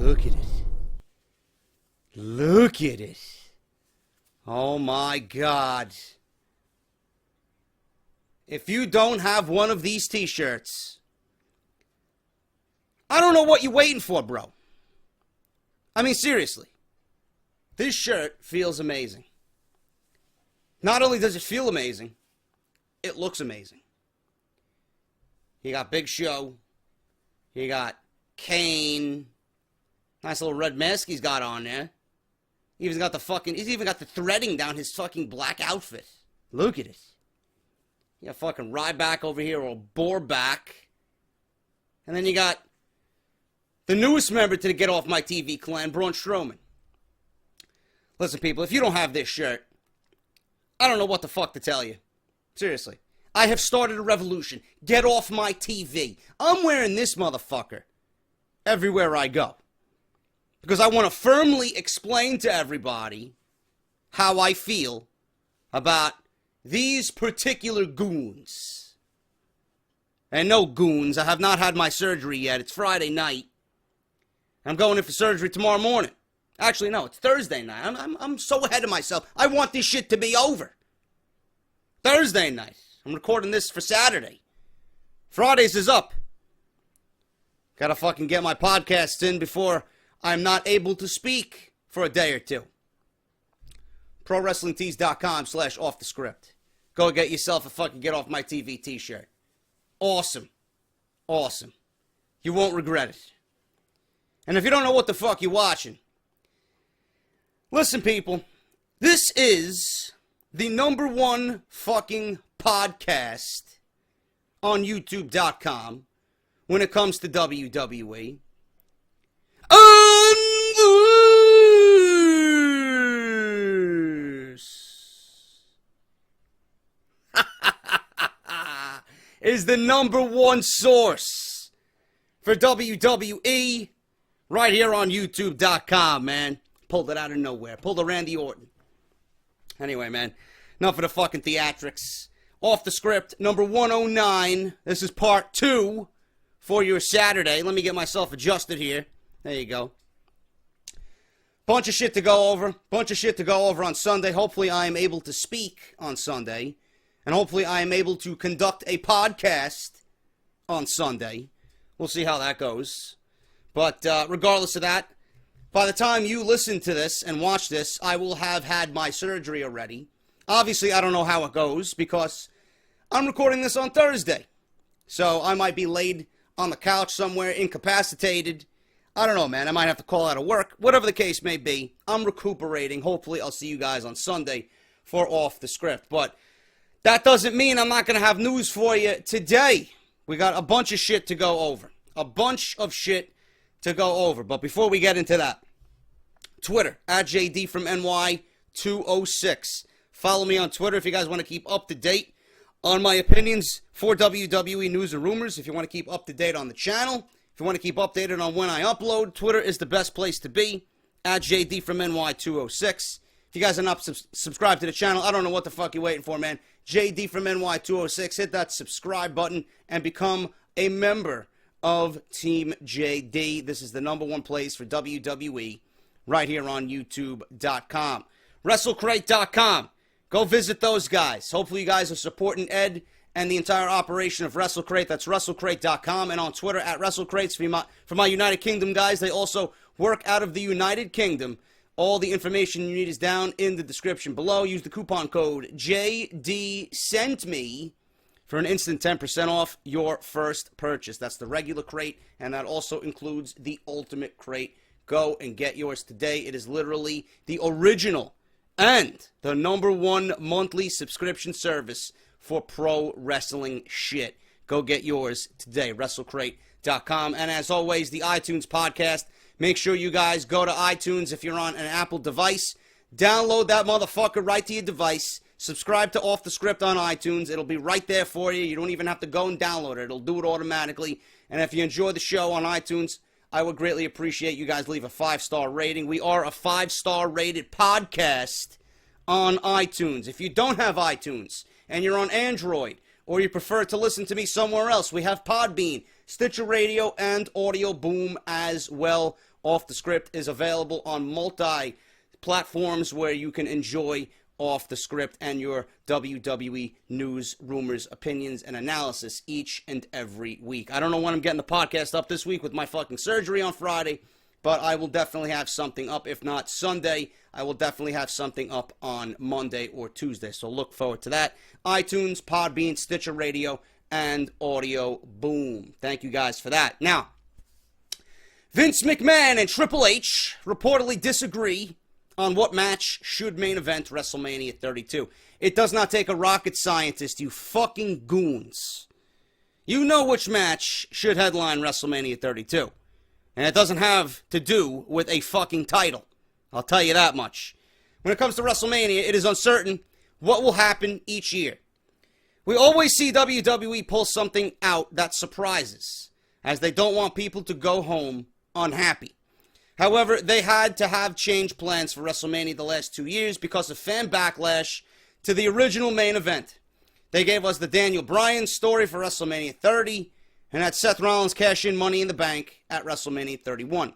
Look at it. Look at it. Oh my God. If you don't have one of these t-shirts, I don't know what you're waiting for, bro. I mean, seriously. This shirt feels amazing. Not only does it feel amazing, it looks amazing. You got Big Show. You got Kane. Nice little red mask he's got on there. He's even got the threading down his fucking black outfit. Look at it. You got fucking Ryback over here, or Boarback. And then you got the newest member to the Get Off My TV clan, Braun Strowman. Listen, people, if you don't have this shirt, I don't know what the fuck to tell you. Seriously. I have started a revolution. Get off my TV. I'm wearing this motherfucker everywhere I go. Because I want to firmly explain to everybody how I feel about these particular goons. And no, goons, I have not had my surgery yet. It's Friday night. I'm going in for surgery tomorrow morning. Actually, no, it's Thursday night. I'm so ahead of myself. I want this shit to be over. Thursday night. I'm recording this for Saturday. Fridays is up. Gotta fucking get my podcasts in before I'm not able to speak for a day or two. ProWrestlingTees.com/Off The Script. Go get yourself a fucking Get Off My TV t-shirt. Awesome. Awesome. You won't regret it. And if you don't know what the fuck you're watching, listen, people. This is the #1 fucking podcast on YouTube.com when it comes to WWE. Is the #1 source for WWE right here on YouTube.com, man. Pulled it out of nowhere. Pulled a Randy Orton. Anyway, man, enough of the fucking theatrics. Off the Script, number 109. This is part 2 for your Saturday. Let me get myself adjusted here. There you go. Bunch of shit to go over. Bunch of shit to go over on Sunday. Hopefully I am able to speak on Sunday. And hopefully I am able to conduct a podcast on Sunday. We'll see how that goes. But regardless of that, by the time you listen to this and watch this, I will have had my surgery already. Obviously, I don't know how it goes because I'm recording this on Thursday. So I might be laid on the couch somewhere, incapacitated. I don't know, man. I might have to call out of work. Whatever the case may be, I'm recuperating. Hopefully, I'll see you guys on Sunday for Off the Script. But that doesn't mean I'm not going to have news for you today. We got a bunch of shit to go over. A bunch of shit to go over. But before we get into that, Twitter, @JD from NY206. Follow me on Twitter if you guys want to keep up to date on my opinions for WWE news and rumors. If you want to keep up to date on the channel. If you want to keep updated on when I upload, Twitter is the best place to be. @JD from NY206. If you guys are not subscribed to the channel, I don't know what the fuck you're waiting for, man. JD from NY206. Hit that subscribe button and become a member of Team JD. This is the #1 place for WWE right here on YouTube.com. WrestleCrate.com. Go visit those guys. Hopefully you guys are supporting Ed and the entire operation of WrestleCrate. That's WrestleCrate.com. And on Twitter, @WrestleCrates for my United Kingdom guys. They also work out of the United Kingdom. All the information you need is down in the description below. Use the coupon code JDSENTME for an instant 10% off your first purchase. That's the regular crate, and that also includes the ultimate crate. Go and get yours today. It is literally the original and the #1 monthly subscription service for pro wrestling shit. Go get yours today, WrestleCrate.com. And as always, the iTunes podcast. Make sure you guys go to iTunes if you're on an Apple device. Download that motherfucker right to your device. Subscribe to Off the Script on iTunes. It'll be right there for you. You don't even have to go and download it. It'll do it automatically. And if you enjoy the show on iTunes, I would greatly appreciate you guys leave a 5-star rating. We are a 5-star rated podcast on iTunes. If you don't have iTunes and you're on Android or you prefer to listen to me somewhere else, we have PodBean, Stitcher Radio, and AudioBoom as well. Off the Script is available on multi-platforms where you can enjoy Off the Script and your WWE news, rumors, opinions, and analysis each and every week. I don't know when I'm getting the podcast up this week with my fucking surgery on Friday, but I will definitely have something up. If not Sunday, I will definitely have something up on Monday or Tuesday. So look forward to that. iTunes, Podbean, Stitcher Radio, and AudioBoom. Thank you guys for that. Now, Vince McMahon and Triple H reportedly disagree on what match should main event WrestleMania 32. It does not take a rocket scientist, you fucking goons. You know which match should headline WrestleMania 32. And it doesn't have to do with a fucking title. I'll tell you that much. When it comes to WrestleMania, it is uncertain what will happen each year. We always see WWE pull something out that surprises, as they don't want people to go home unhappy. However, they had to have changed plans for WrestleMania the last 2 years because of fan backlash to the original main event. They gave us the Daniel Bryan story for WrestleMania 30, and had Seth Rollins cash in Money in the Bank at WrestleMania 31.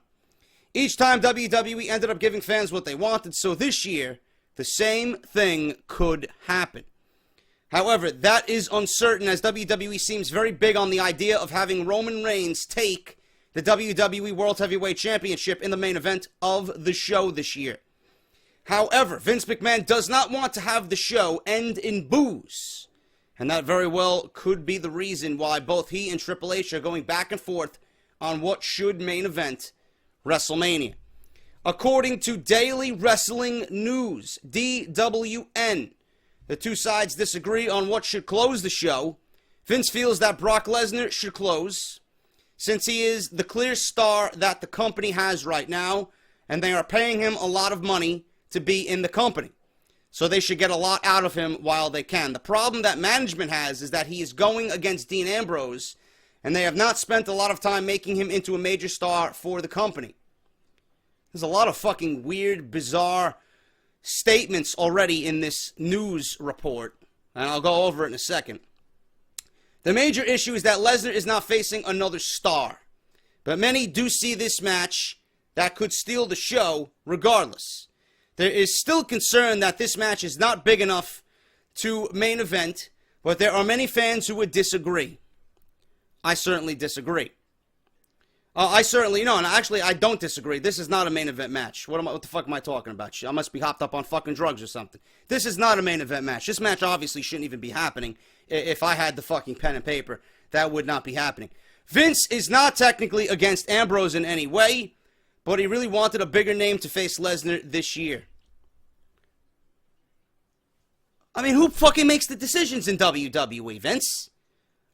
Each time WWE ended up giving fans what they wanted, so this year, the same thing could happen. However, that is uncertain as WWE seems very big on the idea of having Roman Reigns take the WWE World Heavyweight Championship in the main event of the show this year. However, Vince McMahon does not want to have the show end in boos. And that very well could be the reason why both he and Triple H are going back and forth on what should main event WrestleMania. According to Daily Wrestling News, DWN, the two sides disagree on what should close the show. Vince feels that Brock Lesnar should close, since he is the clear star that the company has right now, and they are paying him a lot of money to be in the company. So they should get a lot out of him while they can. The problem that management has is that he is going against Dean Ambrose, and they have not spent a lot of time making him into a major star for the company. There's a lot of fucking weird, bizarre statements already in this news report, and I'll go over it in a second. The major issue is that Lesnar is not facing another star, but many do see this match that could steal the show regardless. There is still concern that this match is not big enough to main event, but there are many fans who would disagree. I certainly disagree. I don't disagree. This is not a main event match. What the fuck am I talking about? I must be hopped up on fucking drugs or something. This is not a main event match. This match obviously shouldn't even be happening. If I had the fucking pen and paper, that would not be happening. Vince is not technically against Ambrose in any way, but he really wanted a bigger name to face Lesnar this year. I mean, who fucking makes the decisions in WWE, Vince?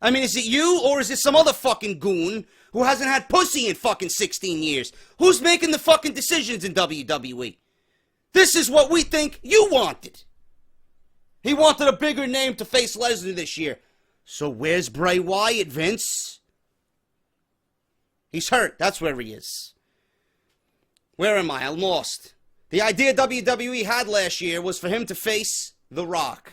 I mean, is it you or is it some other fucking goon who hasn't had pussy in fucking 16 years? Who's making the fucking decisions in WWE? This is what we think you wanted. He wanted a bigger name to face Lesnar this year. So where's Bray Wyatt, Vince? He's hurt. That's where he is. Where am I? I'm lost. The idea WWE had last year was for him to face The Rock.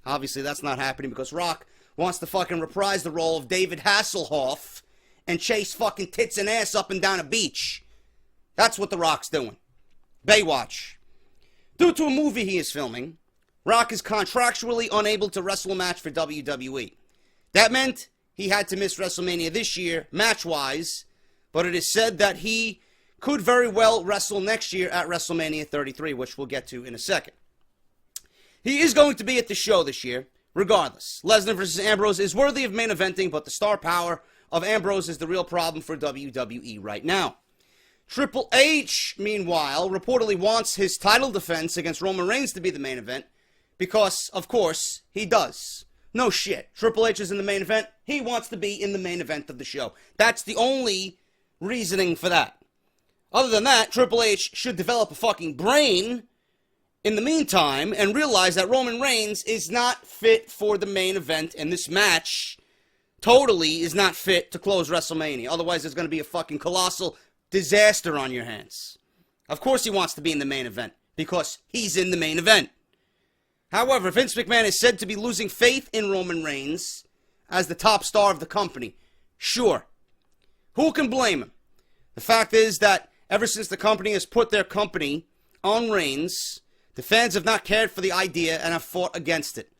Obviously, that's not happening because Rock wants to fucking reprise the role of David Hasselhoff and chase fucking tits and ass up and down a beach. That's what The Rock's doing. Baywatch. Due to a movie he is filming, Rock is contractually unable to wrestle a match for WWE. That meant he had to miss WrestleMania this year, match-wise, but it is said that he could very well wrestle next year at WrestleMania 33, which we'll get to in a second. He is going to be at the show this year, regardless. Lesnar versus Ambrose is worthy of main eventing, but the star power of Ambrose is the real problem for WWE right now. Triple H, meanwhile, reportedly wants his title defense against Roman Reigns to be the main event, because, of course, he does. No shit. Triple H is in the main event. He wants to be in the main event of the show. That's the only reasoning for that. Other than that, Triple H should develop a fucking brain in the meantime and realize that Roman Reigns is not fit for the main event, and this match totally is not fit to close WrestleMania. Otherwise, there's going to be a fucking colossal disaster on your hands. Of course he wants to be in the main event, because he's in the main event. However, Vince McMahon is said to be losing faith in Roman Reigns as the top star of the company. Sure. Who can blame him? The fact is that Ever since the company has put their company on Reigns, the fans have not cared for the idea and have fought against it.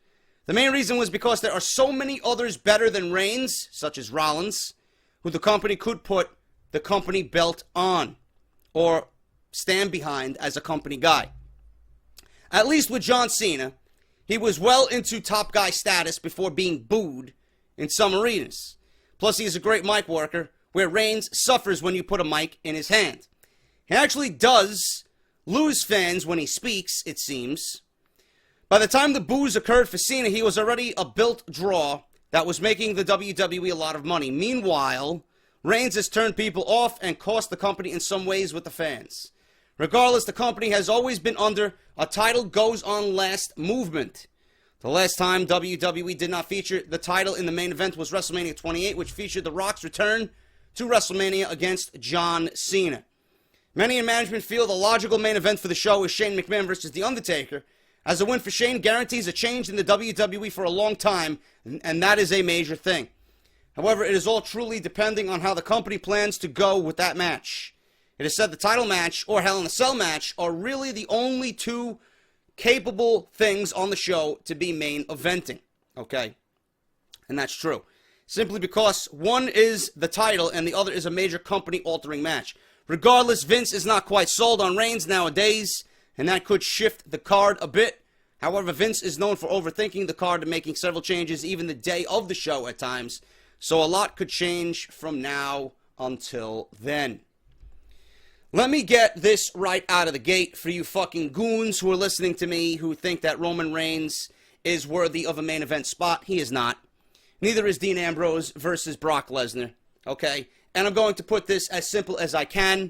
The main reason was because there are so many others better than Reigns, such as Rollins, who the company could put the company belt on or stand behind as a company guy. At least with John Cena, he was well into top guy status before being booed in some arenas. Plus, he is a great mic worker, where Reigns suffers when you put a mic in his hand. He actually does lose fans when he speaks, it seems. By the time the boos occurred for Cena, he was already a built draw that was making the WWE a lot of money. Meanwhile, Reigns has turned people off and cost the company in some ways with the fans. Regardless, the company has always been under a title goes on last movement. The last time WWE did not feature the title in the main event was WrestleMania 28, which featured The Rock's return to WrestleMania against John Cena. Many in management feel the logical main event for the show is Shane McMahon versus The Undertaker, as a win for Shane guarantees a change in the WWE for a long time, and that is a major thing. However, it is all truly depending on how the company plans to go with that match. It is said the title match or Hell in a Cell match are really the only two capable things on the show to be main eventing. Okay? And that's true. Simply because one is the title and the other is a major company-altering match. Regardless, Vince is not quite sold on Reigns nowadays, and that could shift the card a bit. However, Vince is known for overthinking the card and making several changes even the day of the show at times. So a lot could change from now until then. Let me get this right out of the gate for you fucking goons who are listening to me who think that Roman Reigns is worthy of a main event spot. He is not. Neither is Dean Ambrose versus Brock Lesnar. Okay? And I'm going to put this as simple as I can.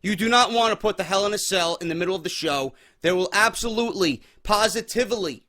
You do not want to put the Hell in a Cell in the middle of the show. There will absolutely, positively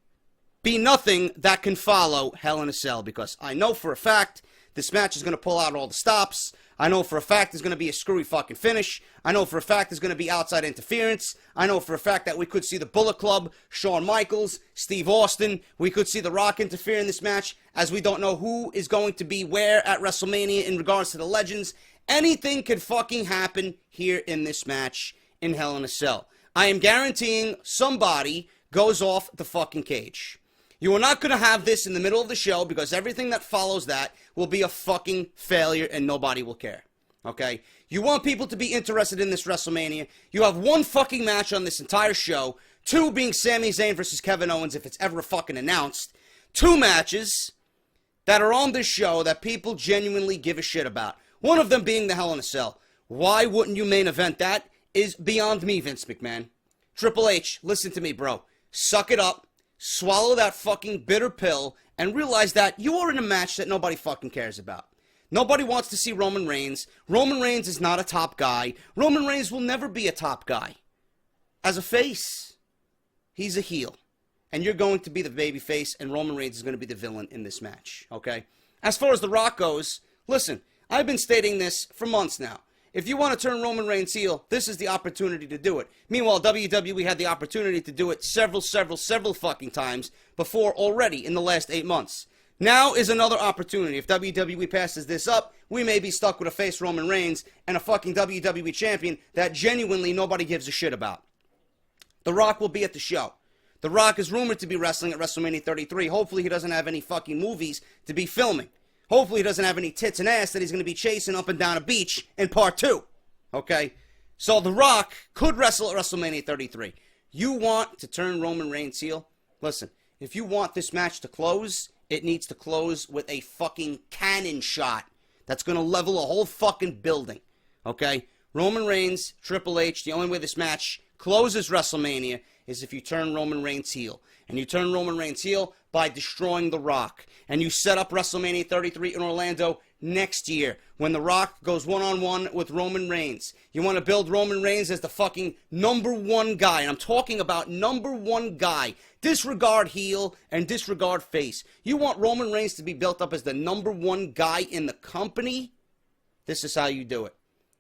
be nothing that can follow Hell in a Cell, because I know for a fact this match is going to pull out all the stops. I know for a fact there's going to be a screwy fucking finish. I know for a fact there's going to be outside interference. I know for a fact that we could see the Bullet Club, Shawn Michaels, Steve Austin. We could see The Rock interfere in this match, as we don't know who is going to be where at WrestleMania in regards to the legends. Anything could fucking happen here in this match in Hell in a Cell. I am guaranteeing somebody goes off the fucking cage. You are not going to have this in the middle of the show, because everything that follows that will be a fucking failure and nobody will care. Okay? You want people to be interested in this WrestleMania. You have one fucking match on this entire show. Two being Sami Zayn versus Kevin Owens, if it's ever fucking announced. Two matches that are on this show that people genuinely give a shit about. One of them being the Hell in a Cell. Why wouldn't you main event that is beyond me, Vince McMahon. Triple H, listen to me, bro. Suck it up. Swallow that fucking bitter pill and realize that you are in a match that nobody fucking cares about. Nobody wants to see Roman Reigns. Roman Reigns is not a top guy. Roman Reigns will never be a top guy. As a face, he's a heel. And you're going to be the baby face, and Roman Reigns is going to be the villain in this match, okay? As far as The Rock goes, listen, I've been stating this for months now. If you want to turn Roman Reigns heel, this is the opportunity to do it. Meanwhile, WWE had the opportunity to do it several fucking times before already in the last 8 months. Now is another opportunity. If WWE passes this up, we may be stuck with a face Roman Reigns and a fucking WWE champion that genuinely nobody gives a shit about. The Rock will be at the show. The Rock is rumored to be wrestling at WrestleMania 33. Hopefully he doesn't have any fucking movies to be filming. Hopefully he doesn't have any tits and ass that he's going to be chasing up and down a beach in part 2. Okay? So The Rock could wrestle at WrestleMania 33. You want to turn Roman Reigns heel? Listen, if you want this match to close, it needs to close with a fucking cannon shot that's going to level a whole fucking building. Okay? Roman Reigns, Triple H, the only way this match closes WrestleMania is if you turn Roman Reigns heel. And you turn Roman Reigns heel by destroying The Rock. And you set up WrestleMania 33 in Orlando next year when The Rock goes one-on-one with Roman Reigns. You want to build Roman Reigns as the fucking #1 guy. And I'm talking about #1 guy. Disregard heel and disregard face. You want Roman Reigns to be built up as the #1 guy in the company? This is how you do it.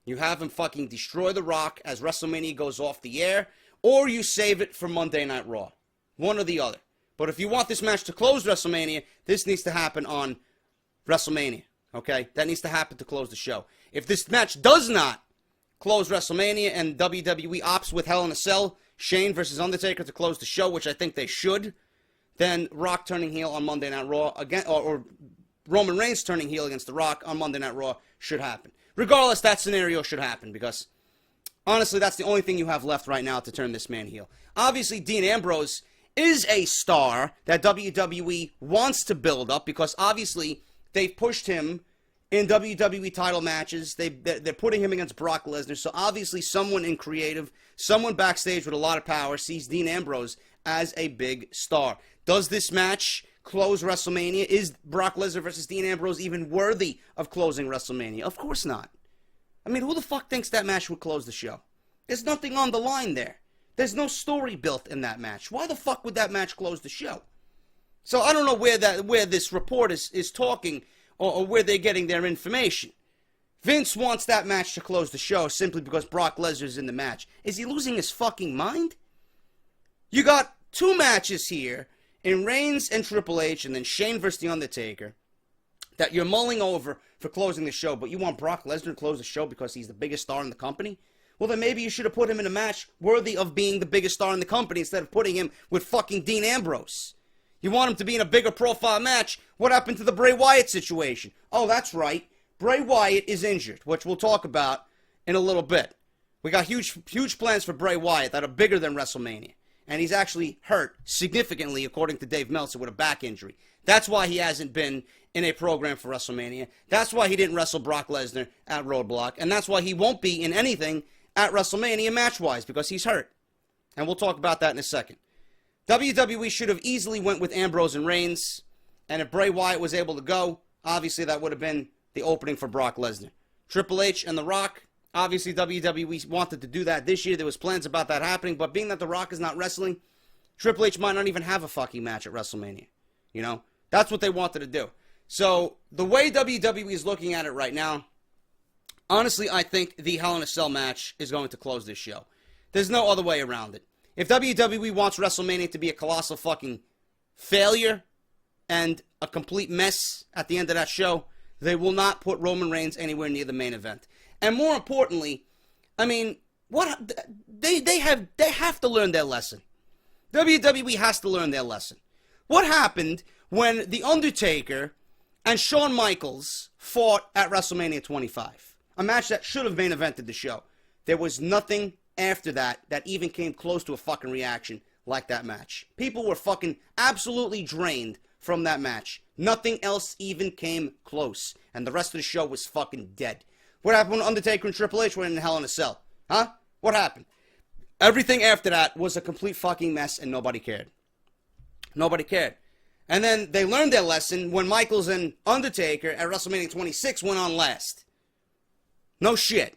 You have him fucking destroy The Rock as WrestleMania goes off the air, or you save it for Monday Night Raw. One or the other. But if you want this match to close WrestleMania, this needs to happen on WrestleMania. Okay? That needs to happen to close the show. If this match does not close WrestleMania and WWE opts with Hell in a Cell, Shane versus Undertaker to close the show, which I think they should, then Rock turning heel on Monday Night Raw, again, or Roman Reigns turning heel against The Rock on Monday Night Raw should happen. Regardless, that scenario should happen because, honestly, that's the only thing you have left right now to turn this man heel. Obviously, Dean Ambrose is a star that WWE wants to build up because, obviously, they've pushed him in WWE title matches. They're putting him against Brock Lesnar. So, obviously, someone in creative, someone backstage with a lot of power sees Dean Ambrose as a big star. Does this match close WrestleMania? Is Brock Lesnar versus Dean Ambrose even worthy of closing WrestleMania? Of course not. I mean, who the fuck thinks that match would close the show? There's nothing on the line there. There's no story built in that match. Why the fuck would that match close the show? So I don't know where this report is talking or where they're getting their information. Vince wants that match to close the show simply because Brock Lesnar's in the match. Is he losing his fucking mind? You got two matches here in Reigns and Triple H and then Shane versus The Undertaker that you're mulling over for closing the show, but you want Brock Lesnar to close the show because he's the biggest star in the company? Well, then maybe you should have put him in a match worthy of being the biggest star in the company instead of putting him with fucking Dean Ambrose. You want him to be in a bigger profile match. What happened to the Bray Wyatt situation? Oh, that's right. Bray Wyatt is injured, which we'll talk about in a little bit. We got huge plans for Bray Wyatt that are bigger than WrestleMania. And he's actually hurt significantly, according to Dave Meltzer, with a back injury. That's why he hasn't been in a program for WrestleMania. That's why he didn't wrestle Brock Lesnar at Roadblock. And that's why he won't be in anything at WrestleMania match-wise, because he's hurt. And we'll talk about that in a second. WWE should have easily went with Ambrose and Reigns. And if Bray Wyatt was able to go, obviously that would have been the opening for Brock Lesnar. Triple H and The Rock, obviously WWE wanted to do that this year. There was plans about that happening. But being that The Rock is not wrestling, Triple H might not even have a fucking match at WrestleMania. You know? That's what they wanted to do. So, the way WWE is looking at it right now, honestly, I think the Hell in a Cell match is going to close this show. There's no other way around it. If WWE wants WrestleMania to be a colossal fucking failure and a complete mess at the end of that show, they will not put Roman Reigns anywhere near the main event. And more importantly, I mean, what they have to learn their lesson. WWE has to learn their lesson. What happened when The Undertaker and Shawn Michaels fought at WrestleMania 25? A match that should have main evented the show. There was nothing after that even came close to a fucking reaction like that match. People were fucking absolutely drained from that match. Nothing else even came close. And the rest of the show was fucking dead. What happened when Undertaker and Triple H went in Hell in a Cell? Huh? What happened? Everything after that was a complete fucking mess and nobody cared. Nobody cared. And then they learned their lesson when Michaels and Undertaker at WrestleMania 26 went on last. No shit.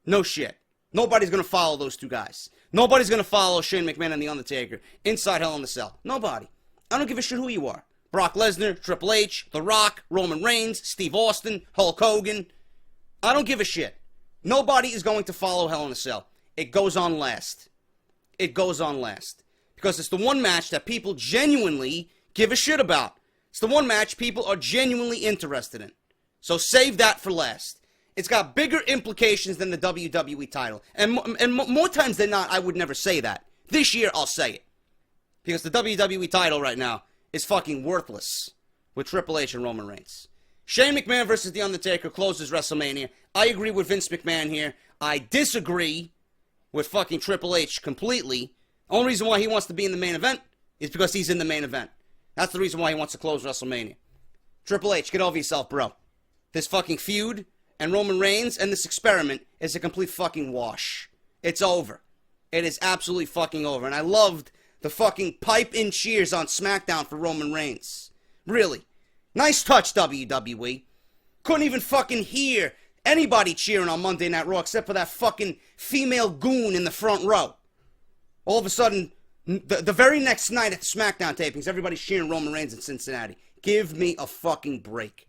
No shit. Nobody's going to follow those two guys. Nobody's going to follow Shane McMahon and The Undertaker inside Hell in a Cell. Nobody. I don't give a shit who you are. Brock Lesnar, Triple H, The Rock, Roman Reigns, Steve Austin, Hulk Hogan. I don't give a shit. Nobody is going to follow Hell in a Cell. It goes on last. It goes on last. Because it's the one match that people genuinely give a shit about. It's the one match people are genuinely interested in. So save that for last. It's got bigger implications than the WWE title. And more times than not, I would never say that. This year, I'll say it. Because the WWE title right now is fucking worthless with Triple H and Roman Reigns. Shane McMahon versus The Undertaker closes WrestleMania. I agree with Vince McMahon here. I disagree with fucking Triple H completely. Only reason why he wants to be in the main event is because he's in the main event. That's the reason why he wants to close WrestleMania. Triple H, get over yourself, bro. This fucking feud and Roman Reigns and this experiment is a complete fucking wash. It's over. It is absolutely fucking over. And I loved the fucking pipe-in cheers on SmackDown for Roman Reigns. Really. Nice touch, WWE. Couldn't even fucking hear anybody cheering on Monday Night Raw except for that fucking female goon in the front row. All of a sudden, the very next night at the SmackDown tapings, everybody's cheering Roman Reigns in Cincinnati. Give me a fucking break.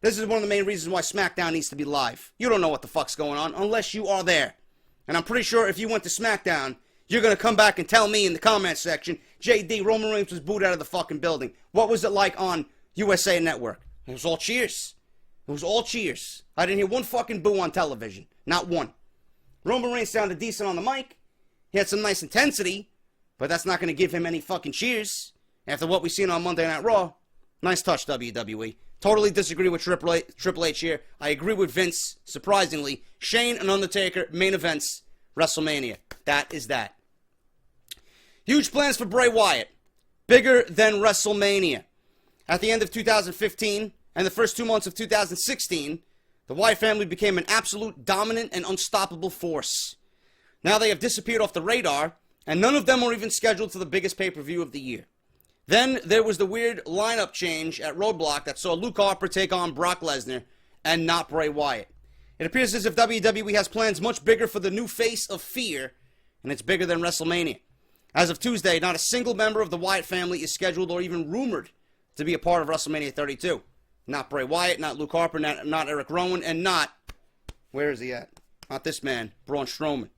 This is one of the main reasons why SmackDown needs to be live. You don't know what the fuck's going on unless you are there. And I'm pretty sure if you went to SmackDown, you're going to come back and tell me in the comment section, JD, Roman Reigns was booed out of the fucking building. What was it like on USA Network? It was all cheers. It was all cheers. I didn't hear one fucking boo on television. Not one. Roman Reigns sounded decent on the mic. He had some nice intensity, but that's not going to give him any fucking cheers after what we've seen on Monday Night Raw. Nice touch, WWE. Totally disagree with Triple H here. I agree with Vince, surprisingly. Shane and Undertaker, main events, WrestleMania. That is that. Huge plans for Bray Wyatt. Bigger than WrestleMania. At the end of 2015 and the first 2 months of 2016, the Wyatt family became an absolute dominant and unstoppable force. Now they have disappeared off the radar, and none of them are even scheduled for the biggest pay-per-view of the year. Then there was the weird lineup change at Roadblock that saw Luke Harper take on Brock Lesnar and not Bray Wyatt. It appears as if WWE has plans much bigger for the new face of fear, and it's bigger than WrestleMania. As of Tuesday, not a single member of the Wyatt family is scheduled or even rumored to be a part of WrestleMania 32. Not Bray Wyatt, not Luke Harper, not Eric Rowan, and not, where is he at? Not this man, Braun Strowman.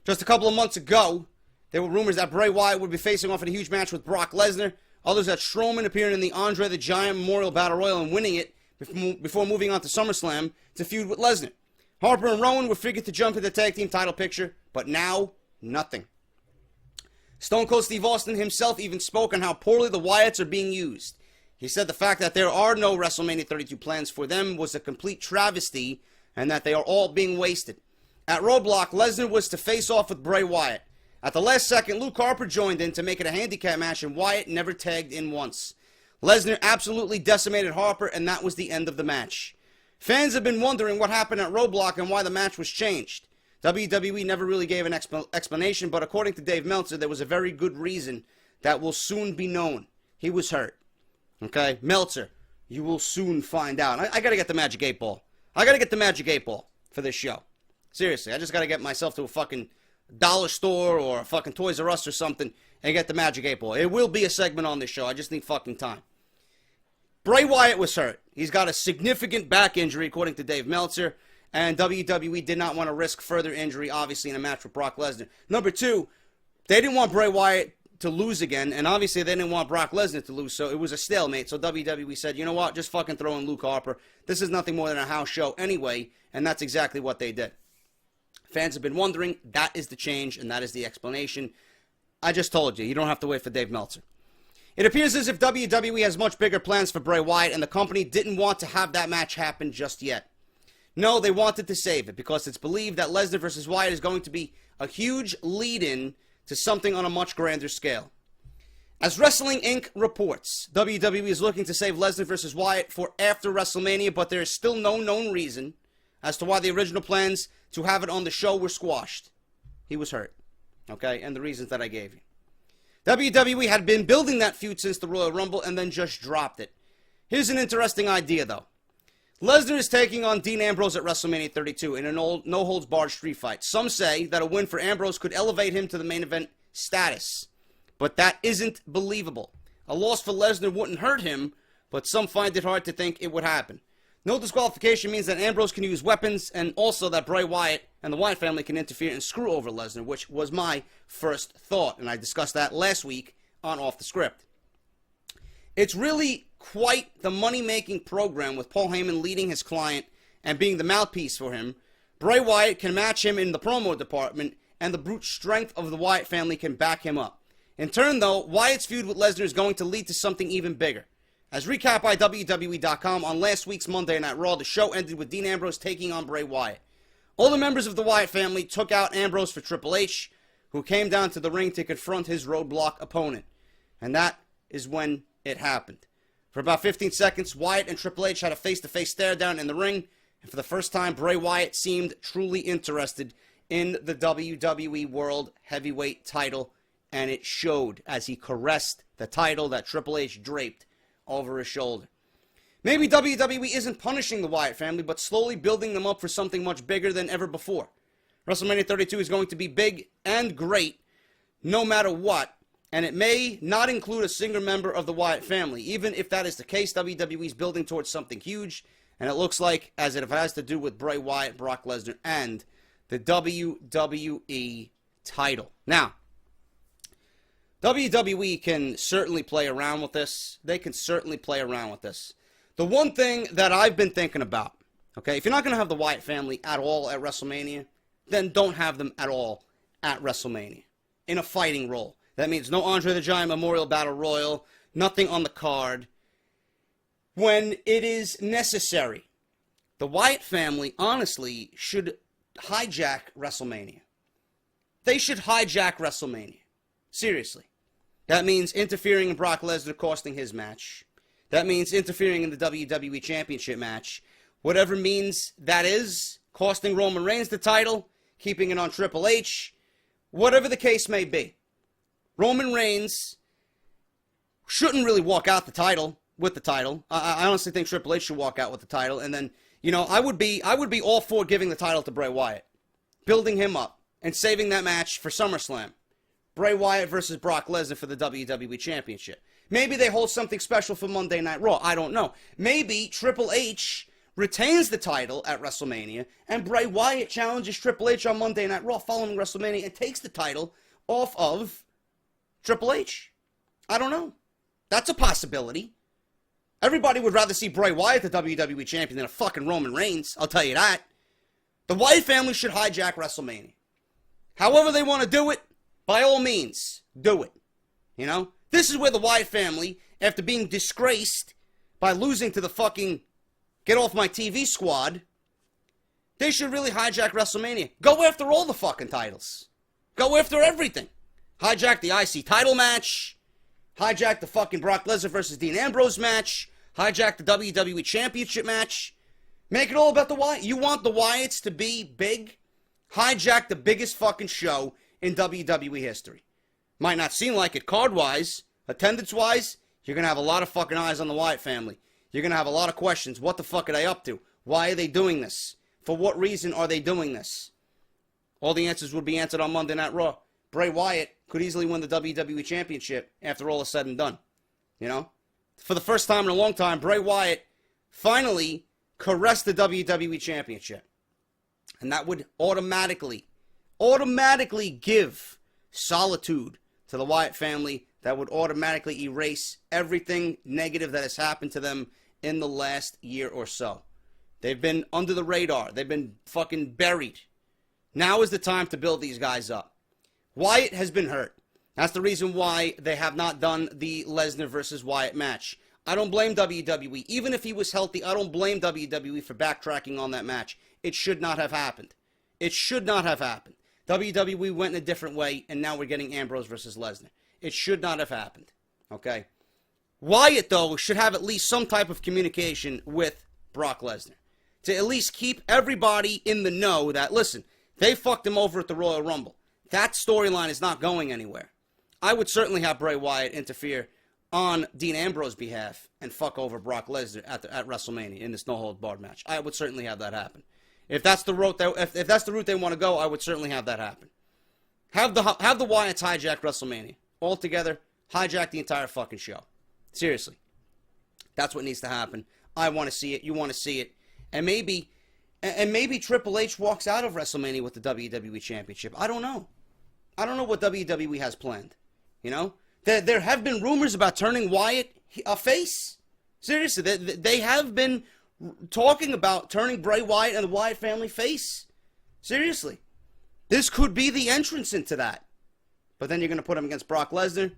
Just a couple of months ago, there were rumors that Bray Wyatt would be facing off in a huge match with Brock Lesnar. Others that Strowman appearing in the Andre the Giant Memorial Battle Royal and winning it before moving on to SummerSlam to feud with Lesnar. Harper and Rowan were figured to jump in the tag team title picture, but now, nothing. Stone Cold Steve Austin himself even spoke on how poorly the Wyatts are being used. He said the fact that there are no WrestleMania 32 plans for them was a complete travesty and that they are all being wasted. At Roadblock, Lesnar was to face off with Bray Wyatt. At the last second, Luke Harper joined in to make it a handicap match, and Wyatt never tagged in once. Lesnar absolutely decimated Harper, and that was the end of the match. Fans have been wondering what happened at Roadblock and why the match was changed. WWE never really gave an explanation, but according to Dave Meltzer, there was a very good reason that will soon be known. He was hurt. Okay? Meltzer, you will soon find out. I got to get the Magic 8 Ball. I got to get the Magic 8 Ball for this show. Seriously, I just got to get myself to a fucking dollar store or a fucking Toys R Us or something and get the Magic 8 Ball. It will be a segment on this show. I just need fucking time. Bray Wyatt was hurt. He's got a significant back injury, according to Dave Meltzer, and WWE did not want to risk further injury, obviously, in a match with Brock Lesnar. Number two, they didn't want Bray Wyatt to lose again, and obviously they didn't want Brock Lesnar to lose, so it was a stalemate. So WWE said, you know what, just fucking throw in Luke Harper. This is nothing more than a house show anyway, and that's exactly what they did. Fans have been wondering. That is the change, and that is the explanation. I just told you. You don't have to wait for Dave Meltzer. It appears as if WWE has much bigger plans for Bray Wyatt, and the company didn't want to have that match happen just yet. No, they wanted to save it, because it's believed that Lesnar versus Wyatt is going to be a huge lead-in to something on a much grander scale. As Wrestling Inc. reports, WWE is looking to save Lesnar versus Wyatt for after WrestleMania, but there is still no known reason as to why the original plans to have it on the show were squashed. He was hurt. Okay? And the reasons that I gave you. WWE had been building that feud since the Royal Rumble and then just dropped it. Here's an interesting idea, though. Lesnar is taking on Dean Ambrose at WrestleMania 32 in an old no-holds-barred street fight. Some say that a win for Ambrose could elevate him to the main event status. But that isn't believable. A loss for Lesnar wouldn't hurt him, but some find it hard to think it would happen. No disqualification means that Ambrose can use weapons, and also that Bray Wyatt and the Wyatt family can interfere and screw over Lesnar, which was my first thought, and I discussed that last week on Off The Script. It's really quite the money-making program with Paul Heyman leading his client and being the mouthpiece for him. Bray Wyatt can match him in the promo department, and the brute strength of the Wyatt family can back him up. In turn, though, Wyatt's feud with Lesnar is going to lead to something even bigger. As recapped by WWE.com on last week's Monday Night Raw, the show ended with Dean Ambrose taking on Bray Wyatt. All the members of the Wyatt family took out Ambrose for Triple H, who came down to the ring to confront his Roadblock opponent. And that is when it happened. For about 15 seconds, Wyatt and Triple H had a face-to-face stare-down in the ring, and for the first time, Bray Wyatt seemed truly interested in the WWE World Heavyweight title, and it showed as he caressed the title that Triple H draped over his shoulder. Maybe WWE isn't punishing the Wyatt family, but slowly building them up for something much bigger than ever before. WrestleMania 32 is going to be big and great, no matter what, and it may not include a single member of the Wyatt family. Even if that is the case, WWE is building towards something huge, and it looks like as it has to do with Bray Wyatt, Brock Lesnar, and the WWE title. Now, WWE can certainly play around with this. They can certainly play around with this. The one thing that I've been thinking about, okay, if you're not going to have the Wyatt family at all at WrestleMania, then don't have them at all at WrestleMania in a fighting role. That means no Andre the Giant Memorial Battle Royal, nothing on the card. When it is necessary, the Wyatt family, honestly, should hijack WrestleMania. They should hijack WrestleMania. Seriously. That means interfering in Brock Lesnar, costing his match. That means interfering in the WWE Championship match. Whatever means that is, costing Roman Reigns the title, keeping it on Triple H, whatever the case may be. Roman Reigns shouldn't really walk out with the title. I honestly think Triple H should walk out with the title. And then, I would be all for giving the title to Bray Wyatt. Building him up and saving that match for SummerSlam. Bray Wyatt versus Brock Lesnar for the WWE Championship. Maybe they hold something special for Monday Night Raw. I don't know. Maybe Triple H retains the title at WrestleMania and Bray Wyatt challenges Triple H on Monday Night Raw following WrestleMania and takes the title off of Triple H. I don't know. That's a possibility. Everybody would rather see Bray Wyatt the WWE Champion than a fucking Roman Reigns. I'll tell you that. The Wyatt family should hijack WrestleMania. However they want to do it, by all means, do it. This is where the Wyatt family, after being disgraced by losing to the fucking Get Off My TV squad, they should really hijack WrestleMania. Go after all the fucking titles. Go after everything. Hijack the IC title match. Hijack the fucking Brock Lesnar versus Dean Ambrose match. Hijack the WWE Championship match. Make it all about the Wyatt. You want the Wyatts to be big? Hijack the biggest fucking show in WWE history. Might not seem like it card-wise, attendance-wise. You're going to have a lot of fucking eyes on the Wyatt family. You're going to have a lot of questions. What the fuck are they up to? Why are they doing this? For what reason are they doing this? All the answers would be answered on Monday Night Raw. Bray Wyatt could easily win the WWE Championship after all is said and done. For the first time in a long time, Bray Wyatt finally caressed the WWE Championship. And that would automatically give solitude to the Wyatt family. That would automatically erase everything negative that has happened to them in the last year or so. They've been under the radar. They've been fucking buried. Now is the time to build these guys up. Wyatt has been hurt. That's the reason why they have not done the Lesnar versus Wyatt match. I don't blame WWE. Even if he was healthy, I don't blame WWE for backtracking on that match. It should not have happened. It should not have happened. WWE went in a different way, and now we're getting Ambrose versus Lesnar. It should not have happened. Okay? Wyatt, though, should have at least some type of communication with Brock Lesnar. To at least keep everybody in the know that, listen, they fucked him over at the Royal Rumble. That storyline is not going anywhere. I would certainly have Bray Wyatt interfere on Dean Ambrose's behalf and fuck over Brock Lesnar at WrestleMania in this no-hold-barred match. I would certainly have that happen. If that's the route if that's the route they want to go, I would certainly have that happen. Have the Wyatts hijack WrestleMania all together. Hijack the entire fucking show. Seriously, that's what needs to happen. I want to see it. You want to see it, and maybe Triple H walks out of WrestleMania with the WWE Championship. I don't know. I don't know what WWE has planned. There have been rumors about turning Wyatt a face. Seriously, they have been talking about turning Bray Wyatt and the Wyatt family face. Seriously. This could be the entrance into that. But then you're going to put him against Brock Lesnar?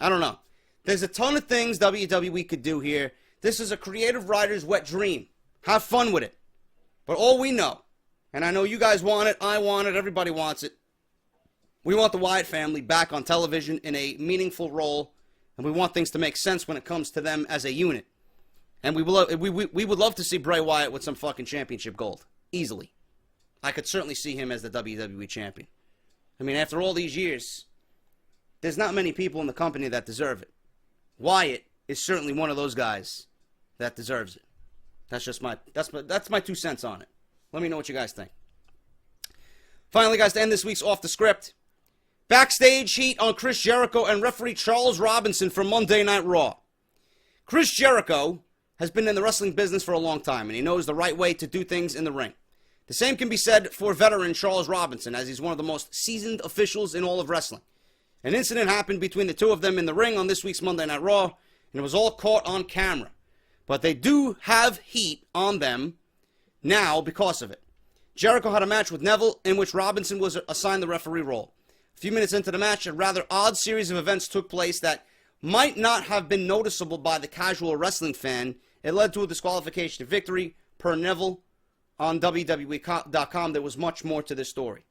I don't know. There's a ton of things WWE could do here. This is a creative writer's wet dream. Have fun with it. But all we know, and I know you guys want it, I want it, everybody wants it, we want the Wyatt family back on television in a meaningful role, and we want things to make sense when it comes to them as a unit. And we would love to see Bray Wyatt with some fucking championship gold. Easily. I could certainly see him as the WWE champion. I mean, after all these years, there's not many people in the company that deserve it. Wyatt is certainly one of those guys that deserves it. That's just that's my 2 cents on it. Let me know what you guys think. Finally, guys, to end this week's Off the Script, backstage heat on Chris Jericho and referee Charles Robinson for Monday Night Raw. Chris Jericho has been in the wrestling business for a long time, and he knows the right way to do things in the ring. The same can be said for veteran Charles Robinson, as he's one of the most seasoned officials in all of wrestling. An incident happened between the two of them in the ring on this week's Monday Night Raw, and it was all caught on camera. But they do have heat on them now because of it. Jericho had a match with Neville in which Robinson was assigned the referee role. A few minutes into the match, a rather odd series of events took place that might not have been noticeable by the casual wrestling fan. It led to a disqualification victory per Neville. On WWE.com, there was much more to this story.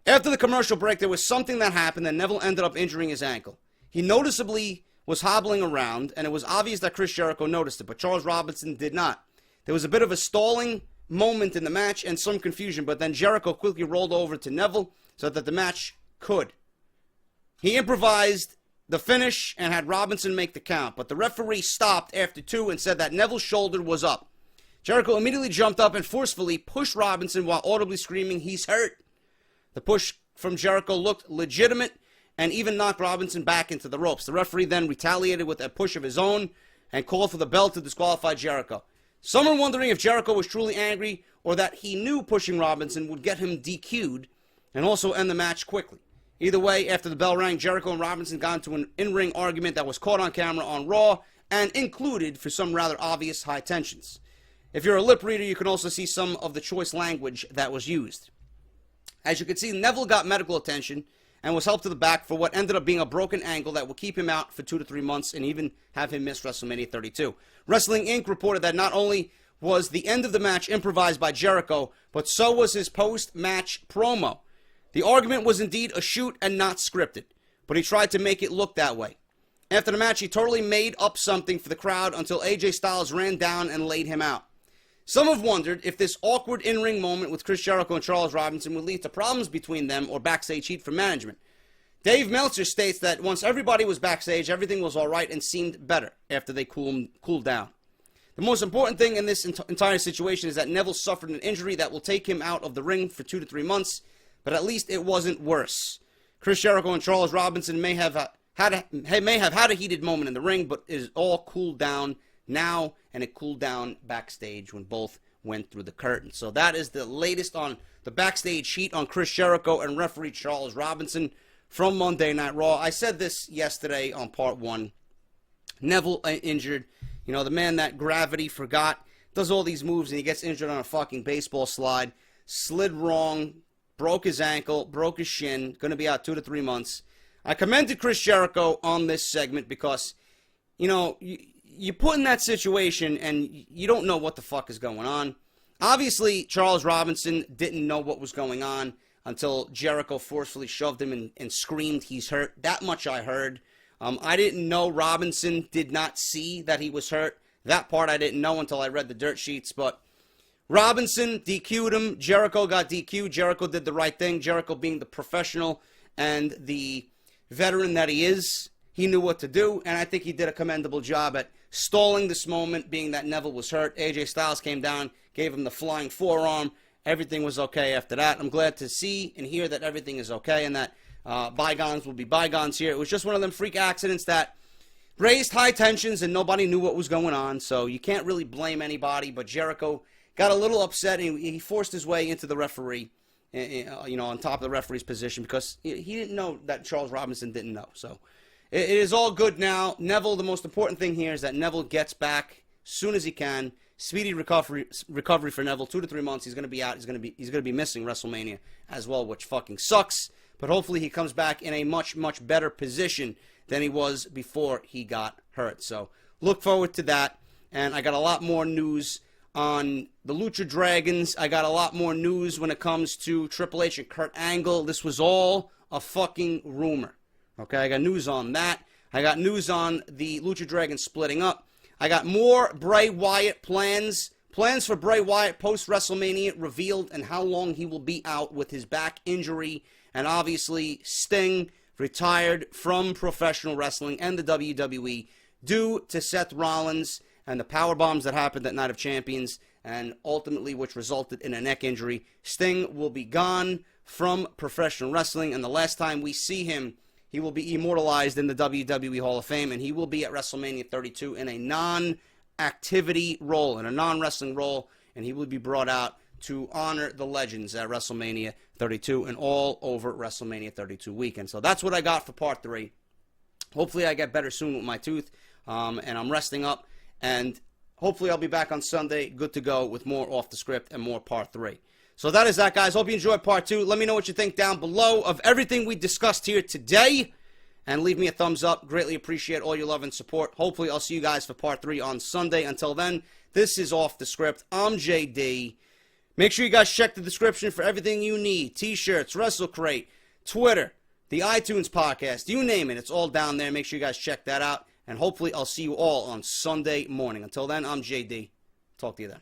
After the commercial break, there was something that happened, and Neville ended up injuring his ankle. He noticeably was hobbling around, and it was obvious that Chris Jericho noticed it, but Charles Robinson did not. There was a bit of a stalling moment in the match and some confusion, but then Jericho quickly rolled over to Neville so that the match could. He improvised the finish and had Robinson make the count, but the referee stopped after 2 and said that Neville's shoulder was up. Jericho immediately jumped up and forcefully pushed Robinson while audibly screaming, "He's hurt." The push from Jericho looked legitimate and even knocked Robinson back into the ropes. The referee then retaliated with a push of his own and called for the bell to disqualify Jericho. Some are wondering if Jericho was truly angry or that he knew pushing Robinson would get him DQ'd and also end the match quickly. Either way, after the bell rang, Jericho and Robinson got into an in-ring argument that was caught on camera on Raw and included for some rather obvious high tensions. If you're a lip reader, you can also see some of the choice language that was used. As you can see, Neville got medical attention and was helped to the back for what ended up being a broken ankle that will keep him out for 2 to 3 months and even have him miss WrestleMania 32. Wrestling Inc. reported that not only was the end of the match improvised by Jericho, but so was his post-match promo. The argument was indeed a shoot and not scripted, but he tried to make it look that way. After the match, he totally made up something for the crowd until AJ Styles ran down and laid him out. Some have wondered if this awkward in-ring moment with Chris Jericho and Charles Robinson would lead to problems between them or backstage heat from management. Dave Meltzer states that once everybody was backstage, everything was all right and seemed better after they cooled down. The most important thing in this entire situation is that Neville suffered an injury that will take him out of the ring for 2 to 3 months, but at least it wasn't worse. Chris Jericho and Charles Robinson may have had a heated moment in the ring, but it is all cooled down now, and it cooled down backstage when both went through the curtain. So that is the latest on the backstage heat on Chris Jericho and referee Charles Robinson from Monday Night Raw. I said this yesterday on part 1. Neville injured. You know, the man that gravity forgot, does all these moves, and he gets injured on a fucking baseball slide. Slid wrong, broke his ankle, broke his shin, going to be out 2 to 3 months. I commended Chris Jericho on this segment because, you know, you put in that situation and you don't know what the fuck is going on. Obviously, Charles Robinson didn't know what was going on until Jericho forcefully shoved him and screamed, "He's hurt." That much I heard. I didn't know Robinson did not see that he was hurt. That part I didn't know until I read the dirt sheets. But Robinson DQ'd him. Jericho got DQ'd. Jericho did the right thing. Jericho being the professional and the veteran that he is, he knew what to do. And I think he did a commendable job at stalling this moment, being that Neville was hurt. AJ Styles came down, gave him the flying forearm. Everything was okay after that. I'm glad to see and hear that everything is okay and that bygones will be bygones here. It was just one of them freak accidents that raised high tensions and nobody knew what was going on. So you can't really blame anybody, but Jericho got a little upset and he forced his way into the referee, you know, on top of the referee's position because he didn't know that Charles Robinson didn't know. So it is all good now. Neville, the most important thing here is that Neville gets back as soon as he can. Speedy recovery for Neville. 2 to 3 months. He's going to be out. He's going to be missing WrestleMania as well, which fucking sucks. But hopefully he comes back in a much, much better position than he was before he got hurt. So look forward to that. And I got a lot more news on the Lucha Dragons. I got a lot more news when it comes to Triple H and Kurt Angle. This was all a fucking rumor. Okay, I got news on that. I got news on the Lucha Dragons splitting up. I got more Bray Wyatt plans. Plans for Bray Wyatt post-WrestleMania revealed and how long he will be out with his back injury. And obviously, Sting retired from professional wrestling and the WWE due to Seth Rollins and the power bombs that happened at Night of Champions and ultimately which resulted in a neck injury. Sting will be gone from professional wrestling, and the last time we see him, he will be immortalized in the WWE Hall of Fame, and he will be at WrestleMania 32 in a non-activity role, in a non-wrestling role, and he will be brought out to honor the legends at WrestleMania 32 and all over WrestleMania 32 weekend. So that's what I got for part 3. Hopefully I get better soon with my tooth, and I'm resting up, and hopefully I'll be back on Sunday, good to go with more Off the Script and more part 3. So that is that, guys. Hope you enjoyed part 2. Let me know what you think down below of everything we discussed here today. And leave me a thumbs up. Greatly appreciate all your love and support. Hopefully, I'll see you guys for part 3 on Sunday. Until then, this is Off the Script. I'm JD. Make sure you guys check the description for everything you need. T-shirts, WrestleCrate, Twitter, the iTunes podcast. You name it. It's all down there. Make sure you guys check that out. And hopefully, I'll see you all on Sunday morning. Until then, I'm JD. Talk to you then.